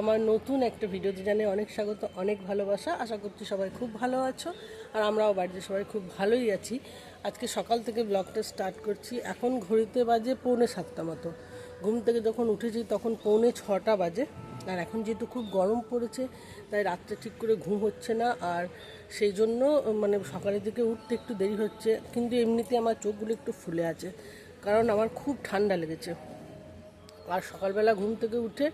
আমার নতুন একটা ভিডিওতে জানাই অনেক স্বাগত, অনেক ভালোবাসা। আশা করছি সবাই খুব ভালো আছো, আর আমরাও বাড়িতে সবাই খুব ভালোই আছি। আজকে সকাল থেকে ব্লগটা স্টার্ট করছি। এখন ঘড়িতে বাজে 6:45 মতো। ঘুম থেকে যখন উঠেছি তখন 6:45 বাজে। আর এখন যেহেতু খুব গরম পড়েছে তাই রাত্রে ঠিক করে ঘুম হচ্ছে না, আর সেই জন্য মানে সকালের দিকে উঠতে একটু দেরি হচ্ছে। কিন্তু এমনিতে আমার চোখগুলো একটু ফুলে আছে, কারণ আমার খুব ঠান্ডা লেগেছে। আর সকালবেলা ঘুম থেকে উঠে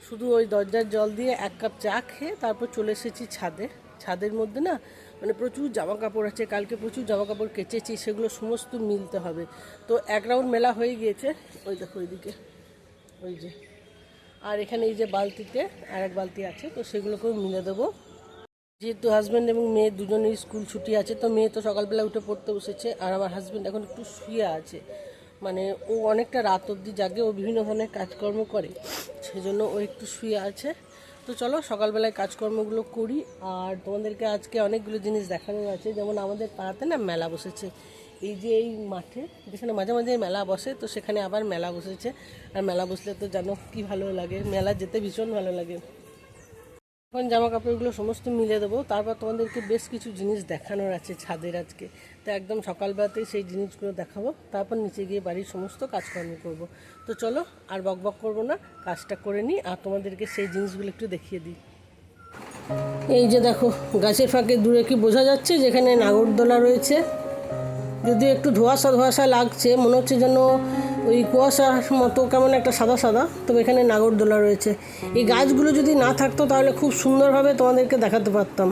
শুধু ওই দরজার জল দিয়ে 1 কাপ চা খেয়ে তারপর চলে এসেছি ছাদে। ছাদের মধ্যে না মানে প্রচুর জামা কাপড় আছে, কালকে প্রচুর জামা কাপড় কেচেছি, সেগুলো সমস্ত মিলতে হবে। তো 1 রাউন্ড মেলা হয়ে গিয়েছে, ওই দেখো ওইদিকে, ওই যে। আর এখানে এই যে বালতিতে আর এক বালতি আছে, তো সেগুলোকেও মিলে দেবো। যেহেতু হাজব্যান্ড এবং মেয়ে দুজনেই স্কুল ছুটি আছে, তো মেয়ে তো সকালবেলা উঠে পড়তে বসেছে, আর আমার হাজব্যান্ড এখন একটু শুয়ে আছে। মানে ও অনেকটা রাত অবধি জাগে, ও বিভিন্ন ধরনের কাজকর্ম করে, সেজন্য ও একটু শুয়ে আছে। তো চলো সকালবেলায় কাজকর্মগুলো করি। আর তোমাদেরকে আজকে অনেকগুলো জিনিস দেখানোর আছে। যেমন আমাদের পাড়াতে না মেলা বসেছে, এই যে এই মাঠে যেখানে মাঝে মাঝে মেলা বসে, তো সেখানে আবার মেলা বসেছে। আর মেলা বসলে তো জানো কি ভালো লাগে, মেলা যেতে ভীষণ ভালো লাগে। এখন জামা কাপড়গুলো সমস্ত মিলে দেবো, তারপর তোমাদেরকে বেশ কিছু জিনিস দেখানোর আছে ছাদের আজকে। তো একদম সকালবেলাতেই সেই জিনিসগুলো দেখাবো, তারপর নিচে গিয়ে বাড়ির সমস্ত কাজকর্ম করব। তো চলো আর বকবক করবো না, কাজটা করে নিই আর তোমাদেরকে সেই জিনিসগুলো একটু দেখিয়ে দিই। এই যে দেখো, গাছের ফাঁকে দূরে কি বোঝা যাচ্ছে যেখানে নাগরদোলা রয়েছে। যদিও একটু ধোঁয়াশা ধোঁয়াশা লাগছে, মনে হচ্ছে যেন ওই কুয়াশার মতো কেমন একটা সাদা সাদা, তবে এখানে নাগরদোলা রয়েছে। এই গাছগুলো যদি না থাকতো তাহলে খুব সুন্দরভাবে তোমাদেরকে দেখাতে পারতাম।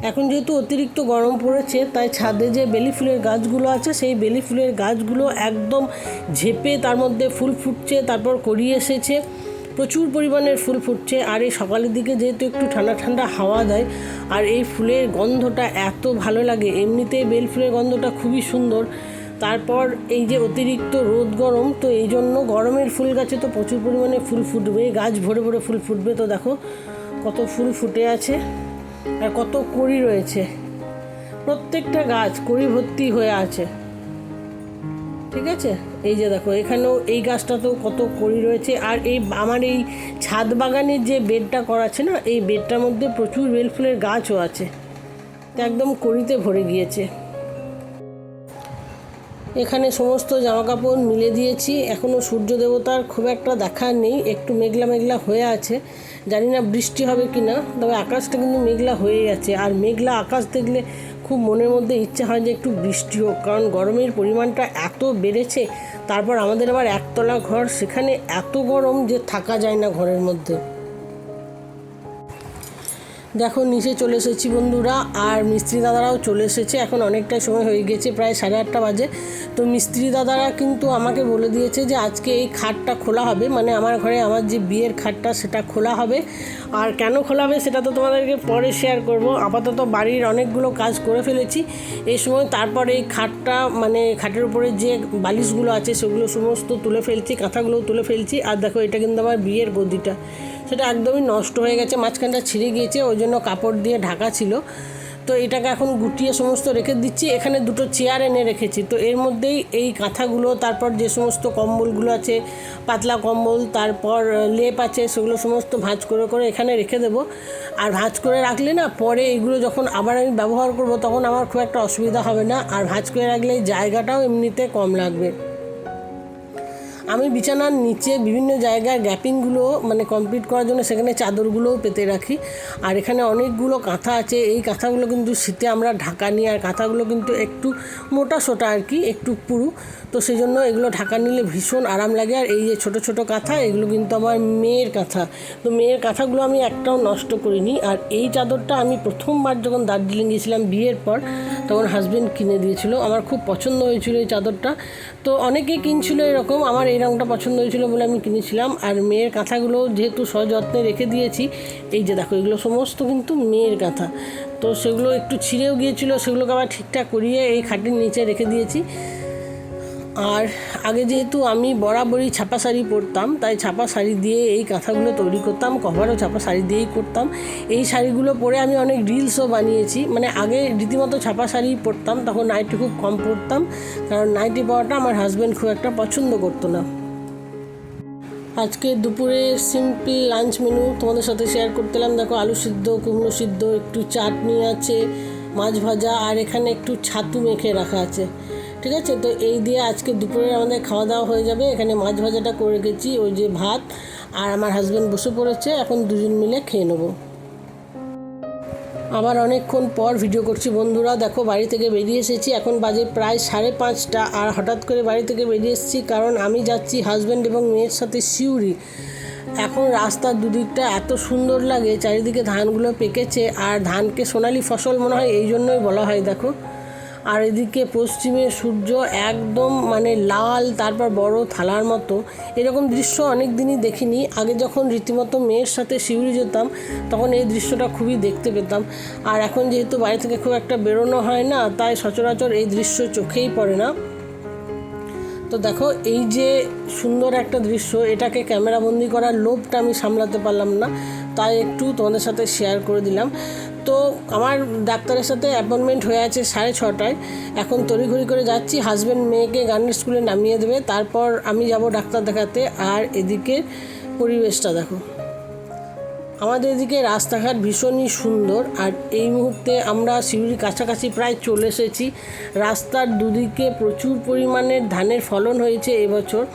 এখন যেহেতু অতিরিক্ত গরম পড়েছে, তাই ছাদে যে বেলি ফুলের গাছগুলো আছে সেই বেলি ফুলের গাছগুলো একদম ঝেপে তার মধ্যে ফুল ফুটছে, তারপর কড়িয়ে এসেছে, প্রচুর পরিমাণের ফুল ফুটছে। আর এই সকালের দিকে যেহেতু একটু ঠান্ডা ঠান্ডা হাওয়া দেয়, আর এই ফুলের গন্ধটা এত ভালো লাগে। এমনিতেই বেল ফুলের গন্ধটা খুবই সুন্দর। তারপর এই যে অতিরিক্ত রোদ গরম, তো এই জন্য গরমের ফুল গাছে তো প্রচুর পরিমাণে ফুল ফুটবে, গাছ ভরে ভরে ফুল ফুটবে। তো দেখো কত ফুল ফুটে আছে আর কত কড়ি রয়েছে, প্রত্যেকটা গাছ কড়ি ভর্তি হয়ে আছে। ঠিক আছে, এই যে দেখো এখানেও এই গাছটাতেও কত কড়ি রয়েছে। আর এই আমার এই ছাদ বাগানের যে বেডটা করা আছে না, এই বেডটার মধ্যে প্রচুর বেল ফুলের গাছও আছে, একদম কড়িতে ভরে গিয়েছে। এখানে সমস্ত জামাকাপড় মিলে দিয়েছি। এখনও সূর্য দেবতার খুব একটা দেখা নেই, একটু মেঘলা মেঘলা হয়ে আছে। জানি না বৃষ্টি হবে কি না, তবে আকাশটা কিন্তু মেঘলা হয়ে গেছে। আর মেঘলা আকাশ দেখলে খুব মনের মধ্যে ইচ্ছা হয় যে একটু বৃষ্টি হোক, কারণ গরমের পরিমাণটা এত বেড়েছে। তারপর আমাদের আবার একতলা ঘর, সেখানে এত গরম যে থাকা যায় না ঘরের মধ্যে। দেখো নিচে চলে এসেছি বন্ধুরা, আর মিস্ত্রি দাদারাও চলে এসেছে। এখন অনেকটাই সময় হয়ে গেছে, প্রায় 8:30 বাজে। তো মিস্ত্রি দাদারা কিন্তু আমাকে বলে দিয়েছে যে আজকে এই খাটটা খোলা হবে, মানে আমার ঘরে আমার যে বিয়ের খাটটা সেটা খোলা হবে। আর কেন খোলা হবে সেটা তো তোমাদেরকে পরে শেয়ার করব। আপাতত বাড়ির অনেকগুলো কাজ করে ফেলেছি এই সময়। তারপরে এই খাটটা মানে খাটের উপরে যে বালিশগুলো আছে সেগুলো সমস্ত তুলে ফেলছি, কাঁথাগুলোও তুলে ফেলছি। আর দেখো এটা কিন্তু আমার বিয়ের গদিটা, সেটা একদমই নষ্ট হয়ে গেছে, মাঝখানটা ছিঁড়ে গিয়েছে, ওই জন্য কাপড় দিয়ে ঢাকা ছিল। তো এটাকে এখন গুটিয়ে সমস্ত রেখে দিচ্ছি। এখানে 2টো চেয়ার এনে রেখেছি, তো এর মধ্যেই এই কাঁথাগুলো, তারপর যে সমস্ত কম্বলগুলো আছে, পাতলা কম্বল, তারপর লেপ আছে, সেগুলো সমস্ত ভাঁজ করে করে এখানে রেখে দেবো। আর ভাঁজ করে রাখলে না পরে এগুলো যখন আবার আমি ব্যবহার করব তখন আমার খুব একটা অসুবিধা হবে না। আর ভাঁজ করে রাখলে জায়গাটাও এমনিতে কম লাগবে। আমি বিছানার নিচে বিভিন্ন জায়গায় গ্যাপিংগুলো মানে কমপ্লিট করার জন্য সেখানে চাদরগুলোও পেতে রাখি। আর এখানে অনেকগুলো কাঁথা আছে, এই কাঁথাগুলো কিন্তু শীতে আমরা ঢাকা নিই। আর কাঁথাগুলো কিন্তু একটু মোটা সোটা আর কি, একটু পুরু, তো সেই জন্য এগুলো ঢাকা নিলে ভীষণ আরাম লাগে। আর এই যে ছোট ছোট কাঁথা, এগুলো কিন্তু আমার মেয়ের কাঁথা। তো মেয়ের কাঁথাগুলো আমি একটাও নষ্ট করিনি। আর এই চাদরটা আমি প্রথমবার যখন দার্জিলিং গিয়েছিলাম বিয়ের পর, তখন হাজব্যান্ড কিনে দিয়েছিল, আমার খুব পছন্দ হয়েছিল এই চাদরটা। তো অনেকে কিনছিল এরকম, আমার এই রঙটা পছন্দ হয়েছিল বলে আমি কিনেছিলাম। আর মেয়ের কাঁথাগুলো যেহেতু সযত্নে রেখে দিয়েছি, এই যে দেখো এগুলো সমস্ত কিন্তু মেয়ের কাঁথা। তো সেগুলো একটু ছিঁড়েও গিয়েছিল, সেগুলোকে আবার ঠিকঠাক করিয়ে এই খাটের নিচে রেখে দিয়েছি। আর আগে যেহেতু আমি বরাবরই ছাপা শাড়ি পরতাম, তাই ছাপা শাড়ি দিয়ে এই কাঁথাগুলো তৈরি করতাম, কভারও ছাপা শাড়ি দিয়েই করতাম। এই শাড়িগুলো পরে আমি অনেক রিলসও বানিয়েছি। মানে আগে রীতিমতো ছাপা শাড়ি পরতাম, তখন নাইটি খুব কম পরতাম, কারণ নাইটি পরাটা আমার হাজব্যান্ড খুব একটা পছন্দ করতো না। আজকে দুপুরে সিম্পল লাঞ্চ মেনু তোমাদের সাথে শেয়ার করতেলাম। দেখো, আলু সিদ্ধ, কুমড়ো সিদ্ধ, একটু চাটনি আছে, মাছ ভাজা, আর এখানে একটু ছাতু মেখে রাখা আছে। ঠিক আছে, তো এই দিয়ে আজকে দুপুরে আমাদের খাওয়া দাওয়া হয়ে যাবে। এখানে মাছ ভাজাটা করে রেখেছি, ওই যে ভাত, আর আমার হাজব্যান্ড বসে পড়েছে, এখন দুজন মিলে খেয়ে নেবো। আবার অনেকক্ষণ পর ভিডিও করছি বন্ধুরা। দেখো, বাড়ি থেকে বেরিয়ে এসেছি, এখন বাজে প্রায় 5:30, আর হঠাৎ করে বাড়ি থেকে বেরিয়ে এসেছি কারণ আমি যাচ্ছি হাজব্যান্ড এবং মেয়ের সাথে সিউড়ি। এখন রাস্তার দুদিকটা এত সুন্দর লাগে, চারিদিকে ধানগুলো পেকেছে, আর ধানকে সোনালি ফসল মনে হয়, এই জন্যই বলা হয়। দেখো, আর এদিকে পশ্চিমে সূর্য একদম মানে লাল, তারপর বড় থালার মতো। এরকম দৃশ্য অনেক দিনই দেখিনি। আগে যখন রীতিমতো মেয়ের সাথে শিউরি যেতাম তখন এই দৃশ্যটা খুবই দেখতে পেতাম। আর এখন যেহেতু বাড়ি থেকে খুব একটা বেরোনো হয় না, তাই সচরাচর এই দৃশ্য চোখেই পড়ে না। তো দেখো, এই যে সুন্দর একটা দৃশ্য, এটাকে ক্যামেরাবন্দি করার লোভটা আমি সামলাতে পারলাম না, তাই একটু তোমাদের সাথে শেয়ার করে দিলাম। তো আমার ডাক্তারের সাথে অ্যাপয়েন্টমেন্ট হয়ে আছে 6:30টায়। এখন তড়িঘড়ি করে যাচ্ছি, হাজব্যান্ড মেয়েকে গানের স্কুলে নামিয়ে দেবে, তারপর আমি যাব ডাক্তার দেখাতে। আর এদিকে পরিবেশটা দেখো, আমাদের এদিকে রাস্তাঘাট ভীষণই সুন্দর। আর এই মুহূর্তে আমরা সিউড়ির কাছাকাছি প্রায় চলে এসেছি। রাস্তার দুদিকে প্রচুর পরিমাণের ধানের ফলন হয়েছে এবছর,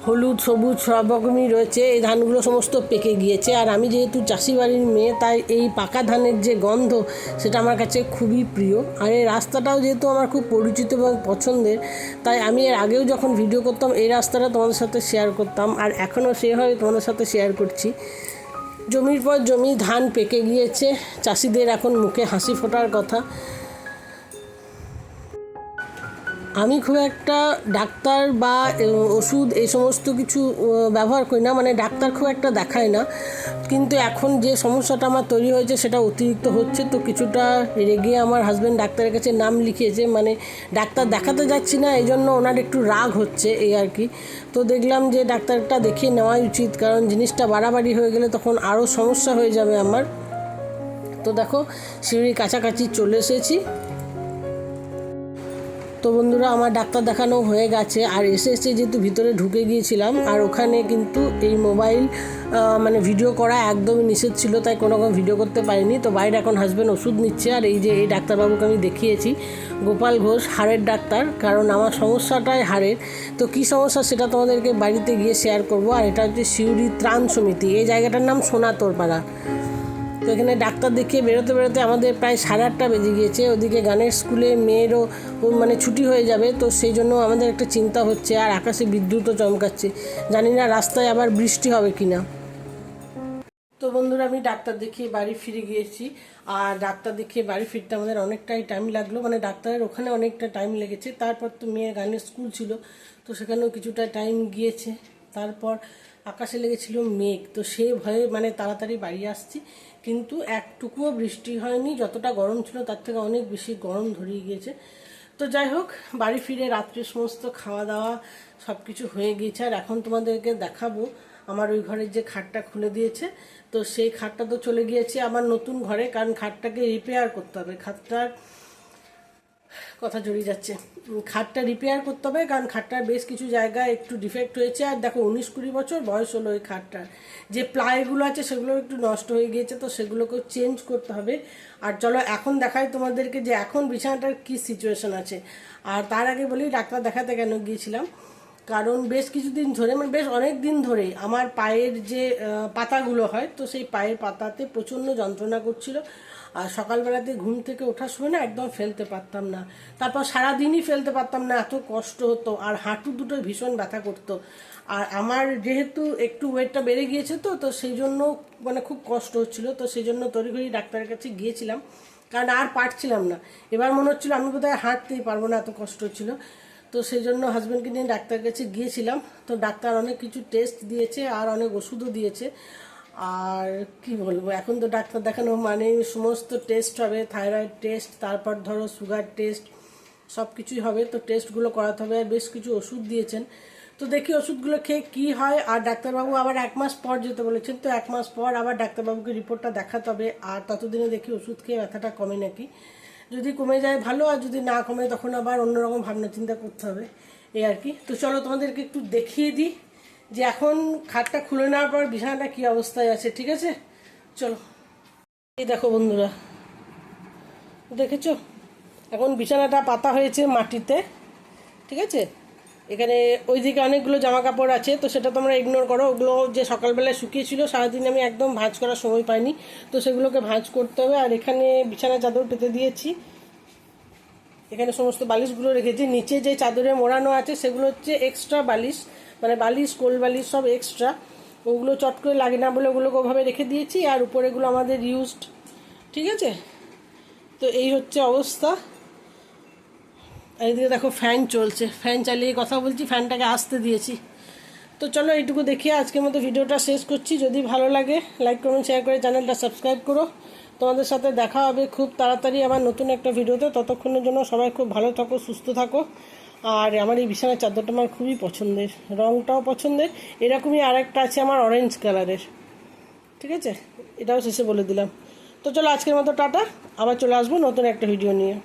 হলুদ সবুজ সব রকমই রয়েছে। এই ধানগুলো সমস্ত পেকে গিয়েছে, আর আমি যেহেতু চাষি বাড়ির মেয়ে, তাই এই পাকা ধানের যে গন্ধ, সেটা আমার কাছে খুবই প্রিয়। আর এই রাস্তাটাও যেহেতু আমার খুব পরিচিত এবং পছন্দের, তাই আমি এর আগেও যখন ভিডিও করতাম এই রাস্তাটা তোমাদের সাথে শেয়ার করতাম, আর এখনও সেভাবে তোমাদের সাথে শেয়ার করছি। জমির পর জমি ধান পেকে গিয়েছে, চাষিদের এখন মুখে হাসি ফোটার কথা। আমি খুব একটা ডাক্তার বা ওষুধ এই সমস্ত কিছু ব্যবহার করি না, মানে ডাক্তার খুব একটা দেখাই না। কিন্তু এখন যে সমস্যাটা আমার তৈরি হয়েছে সেটা অতিরিক্ত হচ্ছে, তো কিছুটা রেগে আমার হাজব্যান্ড ডাক্তারের কাছে নাম লিখিয়েছে। মানে ডাক্তার দেখাতে যাচ্ছি না, এই জন্য ওনার একটু রাগ হচ্ছে, এই আর কি। তো দেখলাম যে ডাক্তারটা দেখিয়ে নেওয়াই উচিত, কারণ জিনিসটা বাড়াবাড়ি হয়ে গেলে তখন আরও সমস্যা হয়ে যাবে আমার। তো দেখো, সিঁড়ির কাছাকাছি চলে এসেছি। তো বন্ধুরা, আমার ডাক্তার দেখানো হয়ে গেছে, আর এসে যেহেতু ভিতরে ঢুকে গিয়েছিলাম, আর ওখানে কিন্তু এই মোবাইল মানে ভিডিও করা একদমই নিষেধ ছিল, তাই কোনো রকম ভিডিও করতে পারিনি। তো বাইরে এখন হাজব্যান্ড ওষুধ নিচ্ছে, আর এই যে এই ডাক্তারবাবুকে আমি দেখিয়েছি, গোপাল ঘোষ, হাড়ের ডাক্তার, কারণ আমার সমস্যাটাই হাড়ের। তো কী সমস্যা সেটা তোমাদেরকে বাড়িতে গিয়ে শেয়ার করব। আর এটা হচ্ছে সিউড়ি ত্রাণ সমিতি, এই জায়গাটার নাম সোনাতোরপাড়া। তো এখানে ডাক্তার দেখিয়ে বেরোতে বেরোতে আমাদের প্রায় 8:30 বেজে গিয়েছে। ওদিকে গানের স্কুলে মেয়েরও মানে ছুটি হয়ে যাবে, তো সেই জন্য আমাদের একটা চিন্তা হচ্ছে। আর আকাশে বিদ্যুৎও চমকাচ্ছে, জানি না রাস্তায় আবার বৃষ্টি হবে কিনা। তো বন্ধুরা, আমি ডাক্তার দেখিয়ে বাড়ি ফিরে গিয়েছি। আর ডাক্তার দেখিয়ে বাড়ি ফিরতে আমাদের অনেকটাই টাইম লাগলো, মানে ডাক্তারের ওখানে অনেকটা টাইম লেগেছে। তারপর তো মেয়ের গানের স্কুল ছিল, তো সেখানেও কিছুটা টাইম গিয়েছে। তারপর আকাশে লেগেছিল মেঘ, তো সেই ভয়ে মানে তাড়াতাড়ি বাড়ি আসছি, কিন্তু একটুকুও বৃষ্টি হয়নি। যতটা গরম ছিল তার থেকে অনেক বেশি গরম ধরিয়ে গিয়েছে। তো যাই হোক, বাড়ি ফিরে রাত্রে সমস্ত খাওয়া দাওয়া সব কিছু হয়ে গিয়েছে। আর এখন তোমাদেরকে দেখাবো আমার ওই ঘরের যে খাটটা খুলে দিয়েছে, তো সেই খাটটা তো চলে গিয়েছে আমার নতুন ঘরে, কারণ খাটটাকে রিপেয়ার করতে হবে। খাটটার কথা জড়িয়ে যাচ্ছে, খাটটা রিপেয়ার করতে হবে, কারণ খাটটার বেশ কিছু জায়গায় একটু ডিফেক্ট হয়েছে। আর দেখো, 19-20 বছর বয়স হলো ওই খাটটার। যে প্লাইগুলো আছে সেগুলো একটু নষ্ট হয়ে গিয়েছে, তো সেগুলোকেও চেঞ্জ করতে হবে। আর চলো এখন দেখাই তোমাদেরকে যে এখন বিছানাটার কী সিচুয়েশন আছে। আর তার আগে বলি ডাক্তার দেখাতে কেন গিয়েছিলাম, কারণ বেশ কিছুদিন ধরে, মানে বেশ অনেক দিন ধরেই আমার পায়ের যে পাতাগুলো হয়, তো সেই পায়ের পাতাতে প্রচণ্ড যন্ত্রণা করছিল। আর সকালবেলাতে ঘুম থেকে ওঠার সময় না একদম ফেলতে পারতাম না, তারপর সারাদিনই ফেলতে পারতাম না, এত কষ্ট হতো। আর হাঁটু দুটো ভীষণ ব্যথা করতো। আর আমার যেহেতু একটু ওয়েটটা বেড়ে গিয়েছে, তো তো সেই জন্য মানে খুব কষ্ট হচ্ছিল। তো সেই জন্য তড়িঘড়ি ডাক্তারের কাছে গিয়েছিলাম, কারণ আর পারছিলাম না। এবার মনে হচ্ছিল আমি বোধহয় হাঁটতেই পারবো না, এত কষ্ট হচ্ছিল। তো সেই জন্য হাজব্যান্ডকে নিয়ে ডাক্তারের কাছে গিয়েছিলাম। তো ডাক্তার অনেক কিছু টেস্ট দিয়েছে, আর অনেক ওষুধও দিয়েছে। আর কি বলবো, এখন তো ডাক্তার দেখানো মানে সমস্ত টেস্ট হবে, থাইরয়েড টেস্ট, তারপর ধরো সুগার টেস্ট, সব কিছুই হবে। তো টেস্টগুলো করাতে হবে, আর বেশ কিছু ওষুধ দিয়েছেন। তো দেখি ওষুধগুলো খেয়ে কী হয়। আর ডাক্তারবাবু আবার 1 মাস পর যেতে বলেছেন, তো 1 মাস পর আবার ডাক্তারবাবুকে রিপোর্টটা দেখাতে হবে। আর ততদিনে দেখি ওষুধ খেয়ে ব্যথাটা কমে নাকি। যদি কমে যায় ভালো, আর যদি না কমে তখন আবার অন্যরকম ভাবনা চিন্তা করতে হবে, এই আর কি। তো চলো তোমাদেরকে একটু দেখিয়ে দিই যে এখন খাটটা খুলে নেওয়ার পর বিছানাটা কী অবস্থায় আছে। ঠিক আছে, চলো। এই দেখো বন্ধুরা, দেখেছো এখন বিছানাটা পাতা হয়েছে মাটিতে। ঠিক আছে, এখানে ওইদিকে অনেকগুলো জামা কাপড় আছে, তো সেটা তোমরা ইগনোর করো। ওগুলো যে সকালবেলায় শুকিয়েছিল, সারাদিন আমি একদম ভাঁজ করার সময় পাইনি, তো সেগুলোকে ভাঁজ করতে হবে। আর এখানে বিছানা চাদর পেতে দিয়েছি, এখানে সমস্ত বালিশগুলো রেখেছি। নিচে যে চাদরে মোড়ানো আছে সেগুলো হচ্ছে এক্সট্রা বালিশ, মানে বালিশ কোল বালিশ সব এক্সট্রা, ওগুলো চট করে লাগে না বলে ওগুলোকে ওভাবে রেখে দিয়েছি। আর উপরেগুলো আমাদের ইউজড। ঠিক আছে, তো এই হচ্ছে অবস্থা। আর এদিকে দেখো ফ্যান চলছে, ফ্যান চালিয়ে কথা বলছি, ফ্যানটাকে আসতে দিয়েছি। তো চলো এইটুকু দেখিয়ে আজকের মতো ভিডিওটা শেষ করছি। যদি ভালো লাগে লাইক কমেন্ট শেয়ার করে চ্যানেলটা সাবস্ক্রাইব করো। তোমাদের সাথে দেখা হবে খুব তাড়াতাড়ি আবার নতুন একটা ভিডিওতে। ততক্ষণের জন্য সবাই খুব ভালো থাকো, সুস্থ থাকো। আর আমার এই বিছানার চাদরটা আমার খুবই পছন্দের, রঙটাও পছন্দের। এরকমই আরেকটা আছে আমার অরেঞ্জ কালারের। ঠিক আছে, এটাও শেষে বলে দিলাম। তো চলো আজকের মতো টাটা, আবার চলে আসবো নতুন একটা ভিডিও নিয়ে।